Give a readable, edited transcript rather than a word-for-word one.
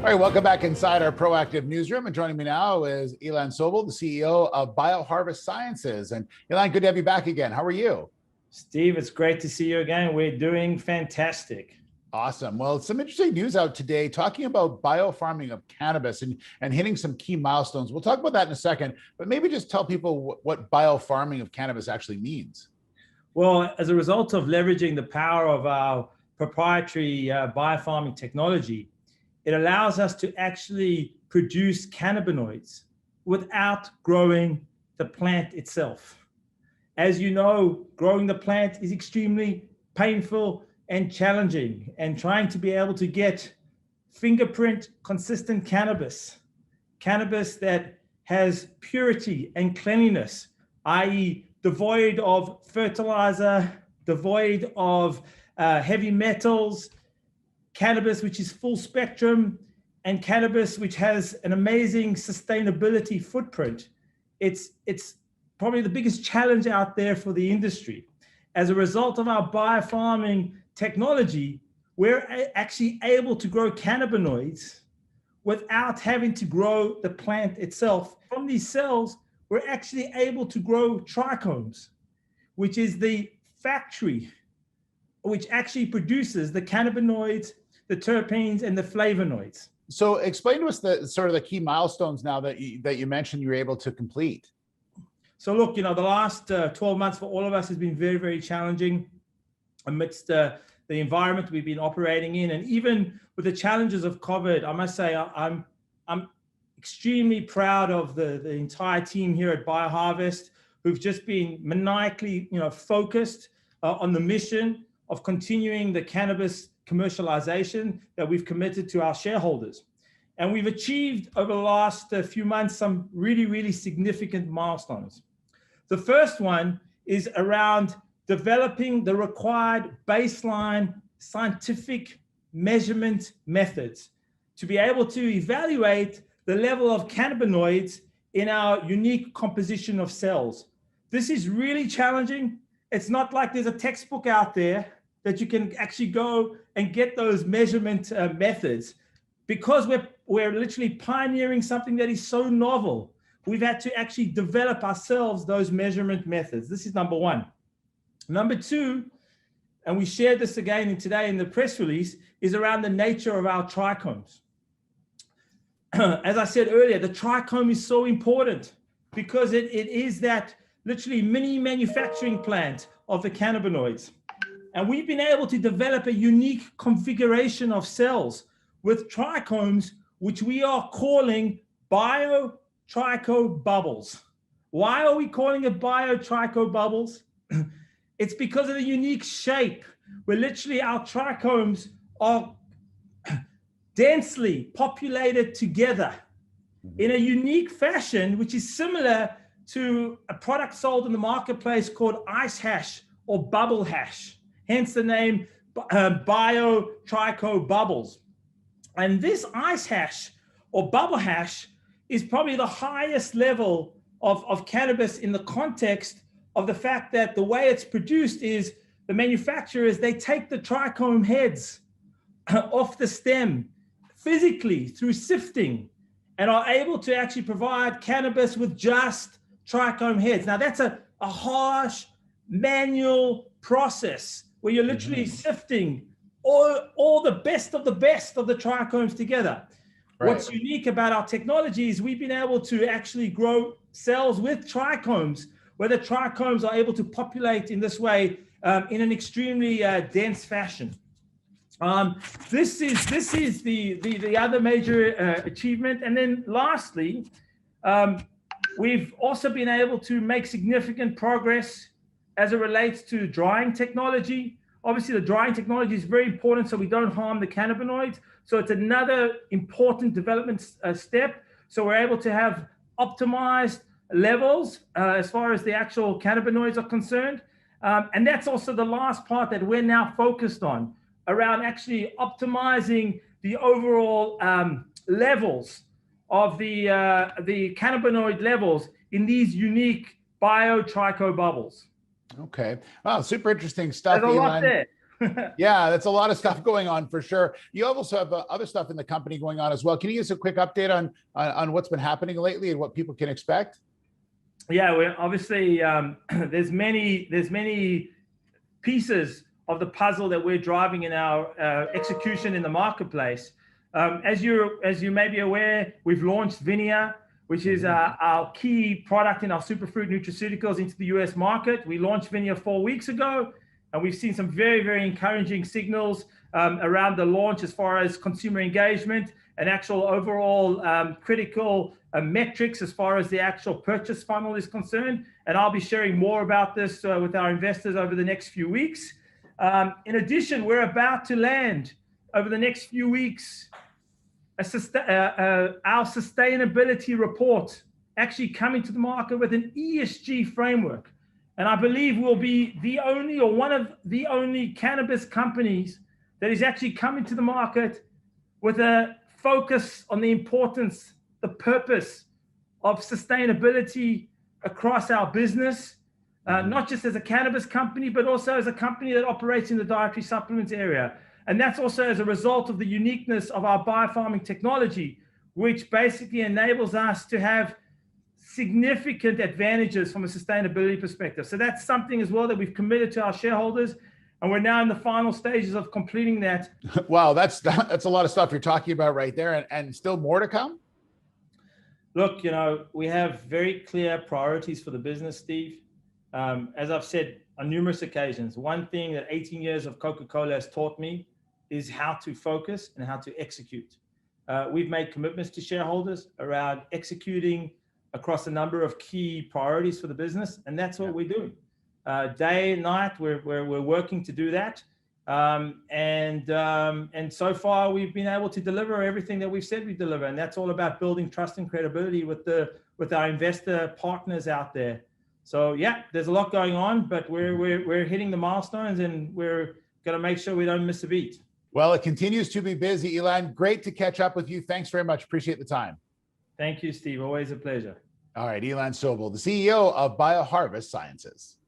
All right, welcome back inside our proactive newsroom. And joining me now is Ilan Sobel, the CEO of BioHarvest Sciences. And Ilan, good to have you back again. How are you? Steve, it's great to see you again. We're doing fantastic. Awesome. Well, some interesting news out today talking about biofarming of cannabis and hitting some key milestones. We'll talk about that in a second, but maybe just tell people what biofarming of cannabis actually means. Well, as a result of leveraging the power of our proprietary biofarming technology, it allows us to actually produce cannabinoids without growing the plant itself. As you know, growing the plant is extremely painful and challenging, and trying to be able to get fingerprint consistent cannabis that has purity and cleanliness, i.e. devoid of fertilizer, devoid of heavy metals, cannabis which is full spectrum, and cannabis which has an amazing sustainability footprint. It's probably the biggest challenge out there for the industry. As a result of our biofarming technology, we're actually able to grow cannabinoids without having to grow the plant itself. From these cells, we're actually able to grow trichomes, which is the factory which actually produces the cannabinoids, the terpenes, and the flavonoids. So explain to us the key milestones now that you mentioned you were able to complete. So look, the last 12 months for all of us has been very, very challenging amidst the environment we've been operating in. And even with the challenges of COVID, I must say I'm extremely proud of the entire team here at BioHarvest, who've just been maniacally focused on the mission of continuing the cannabis commercialization that we've committed to our shareholders. And we've achieved over the last few months some really, really significant milestones. The first one is around developing the required baseline scientific measurement methods to be able to evaluate the level of cannabinoids in our unique composition of cells. This is really challenging. It's not like there's a textbook out there that you can actually go and get those measurement methods. Because we're literally pioneering something that is so novel, we've had to actually develop ourselves those measurement methods. This is number one. Number two, and we shared this again today in the press release, is around the nature of our trichomes. As I said earlier, the trichome is so important because it is that literally mini manufacturing plant of the cannabinoids. And we've been able to develop a unique configuration of cells with trichomes, which we are calling biotricho bubbles. Why are we calling it biotricho bubbles? It's because of the unique shape where literally our trichomes are densely populated together in a unique fashion, which is similar to a product sold in the marketplace called ice hash or bubble hash, hence the name biotricho bubbles. And this ice hash or bubble hash is probably the highest level of cannabis in the context of the fact that the way it's produced is the manufacturers, they take the trichome heads off the stem physically through sifting and are able to actually provide cannabis with just trichome heads. Now that's a harsh manual process where you're literally sifting all the best of the trichomes together. Right. What's unique about our technology is we've been able to actually grow cells with trichomes, where the trichomes are able to populate in this way in an extremely dense fashion. This is the other major achievement. And then lastly, we've also been able to make significant progress as it relates to drying technology. Obviously, the drying technology is very important so we don't harm the cannabinoids. So it's another important development step. So we're able to have optimized levels as far as the actual cannabinoids are concerned. And that's also the last part that we're now focused on, around actually optimizing the overall levels of the cannabinoid levels in these unique biotricho bubbles. Okay. Wow, super interesting stuff. There's a lot there. Yeah, that's a lot of stuff going on for sure. You also have other stuff in the company going on as well. Can you give us a quick update on what's been happening lately and what people can expect? Yeah, we're obviously there's many pieces of the puzzle that we're driving in our execution in the marketplace. As you may be aware, we've launched Vinia, which is our key product in our superfruit nutraceuticals into the US market. We launched Vinia 4 weeks ago, and we've seen some very encouraging signals around the launch as far as consumer engagement and actual overall critical metrics as far as the actual purchase funnel is concerned. And I'll be sharing more about this with our investors over the next few weeks. In addition, we're about to land over the next few weeks our sustainability report actually coming to the market with an ESG framework. And I believe we'll be the only or one of the only cannabis companies that is actually coming to the market with a focus on the importance, the purpose of sustainability across our business, not just as a cannabis company, but also as a company that operates in the dietary supplements area. And that's also as a result of the uniqueness of our biofarming technology, which basically enables us to have significant advantages from a sustainability perspective. So that's something as well that we've committed to our shareholders. And we're now in the final stages of completing that. Wow, that's a lot of stuff you're talking about right there, and still more to come? Look, we have very clear priorities for the business, Steve. As I've said on numerous occasions, one thing that 18 years of Coca-Cola has taught me is how to focus and how to execute. We've made commitments to shareholders around executing across a number of key priorities for the business, and that's what we're doing. Day and night, we're working to do that. And so far, we've been able to deliver everything that we've said we deliver, and that's all about building trust and credibility with our investor partners out there. So yeah, there's a lot going on, but we're hitting the milestones, and we're going to make sure we don't miss a beat. Well, it continues to be busy, Ilan. Great to catch up with you. Thanks very much. Appreciate the time. Thank you, Steve. Always a pleasure. All right, Ilan Sobel, the CEO of BioHarvest Sciences.